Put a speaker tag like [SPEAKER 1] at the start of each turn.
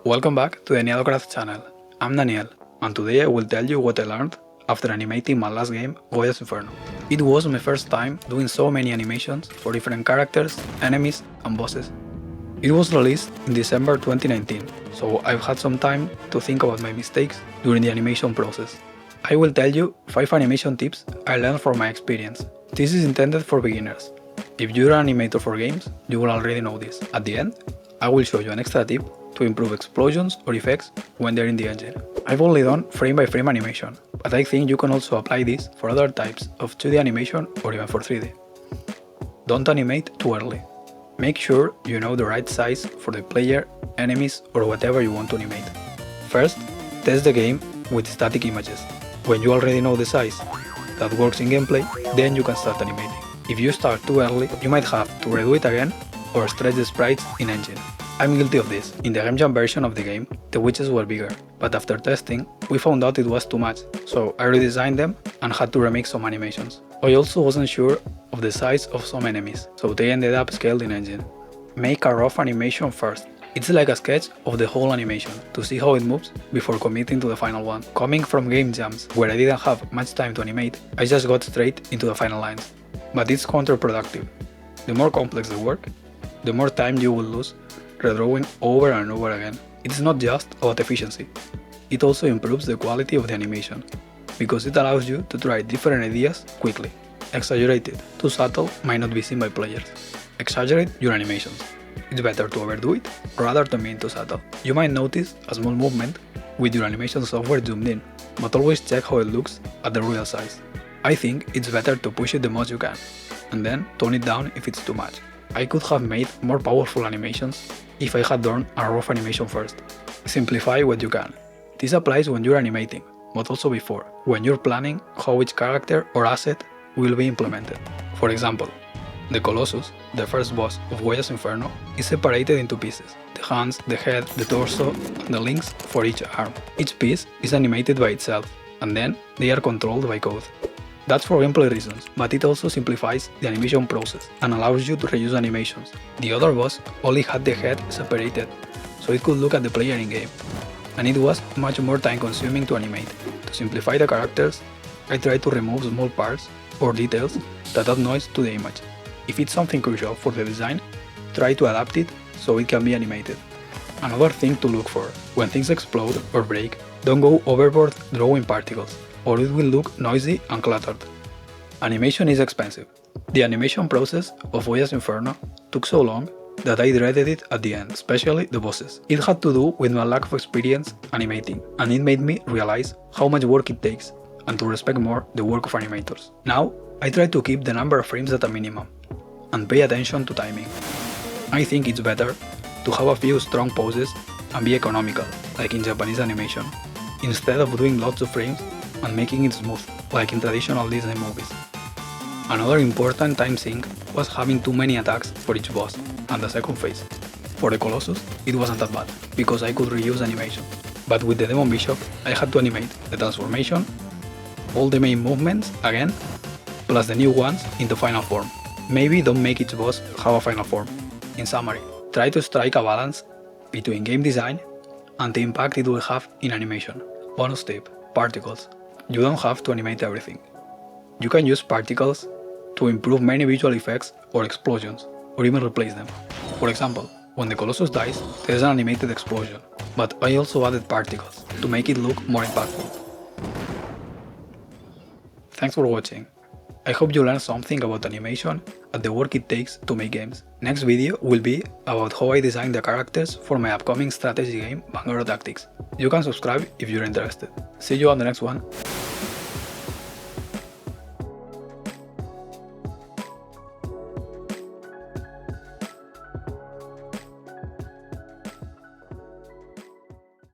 [SPEAKER 1] Welcome back to the Nielocraft channel. I'm Daniel, and today I will tell you what I learned after animating my last game, Goya's Inferno. It was my first time doing so many animations for different characters, enemies, and bosses. It was released in December 2019, so I've had some time to think about my mistakes during the animation process. I will tell you 5 animation tips I learned from my experience. This is intended for beginners. If you're an animator for games, you will already know this. At the end, I will show you an extra tip to improve explosions or effects when they're in the engine. I've only done frame-by-frame animation, but I think you can also apply this for other types of 2D animation or even for 3D. Don't animate too early. Make sure you know the right size for the player, enemies, or whatever you want to animate. First, test the game with static images. When you already know the size that works in gameplay, then you can start animating. If you start too early, you might have to redo it again or stretch the sprites in engine. I'm guilty of this. In the Game Jam version of the game, the witches were bigger, but after testing, we found out it was too much, so I redesigned them and had to remake some animations. I also wasn't sure of the size of some enemies, so they ended up scaled in engine. Make a rough animation first. It's like a sketch of the whole animation, to see how it moves before committing to the final one. Coming from game jams, where I didn't have much time to animate, I just got straight into the final lines. But it's counterproductive. The more complex the work, the more time you will lose redrawing over and over again. It's not just about efficiency, it also improves the quality of the animation, because it allows you to try different ideas quickly. Exaggerated, too subtle might not be seen by players. Exaggerate your animations. It's better to overdo it rather than being too subtle. You might notice a small movement with your animation software zoomed in, but always check how it looks at the real size. I think it's better to push it the most you can, and then tone it down if it's too much. I could have made more powerful animations if I had done a rough animation first. Simplify what you can. This applies when you're animating, but also before, when you're planning how each character or asset will be implemented. For example, the Colossus, the first boss of Goya's Inferno, is separated into pieces: the hands, the head, the torso, and the links for each arm. Each piece is animated by itself, and then they are controlled by code. That's for gameplay reasons, but it also simplifies the animation process and allows you to reuse animations. The other boss only had the head separated, so it could look at the player in-game, and it was much more time consuming to animate. To simplify the characters, I tried to remove small parts or details that add noise to the image. If it's something crucial for the design, try to adapt it so it can be animated. Another thing to look for: when things explode or break, don't go overboard drawing particles, or it will look noisy and cluttered. Animation is expensive. The animation process of Goya's Inferno took so long that I dreaded it at the end, especially the bosses. It had to do with my lack of experience animating, and it made me realize how much work it takes, and to respect more the work of animators. Now, I try to keep the number of frames at a minimum, and pay attention to timing. I think it's better to have a few strong poses and be economical, like in Japanese animation, instead of doing lots of frames and making it smooth, like in traditional Disney movies. Another important time sink was having too many attacks for each boss and the second phase. For the Colossus, it wasn't that bad, because I could reuse animation. But with the Demon Bishop, I had to animate the transformation, all the main movements again, plus the new ones in the final form. Maybe don't make each boss have a final form. In summary, try to strike a balance between game design and the impact it will have in animation. Bonus tip: particles. You don't have to animate everything. You can use particles to improve many visual effects or explosions, or even replace them. For example, when the Colossus dies, there's an animated explosion, but I also added particles to make it look more impactful. Thanks for watching. I hope you learned something about animation and the work it takes to make games. Next video will be about how I designed the characters for my upcoming strategy game, Vanguard Tactics. You can subscribe if you're interested. See you on the next one.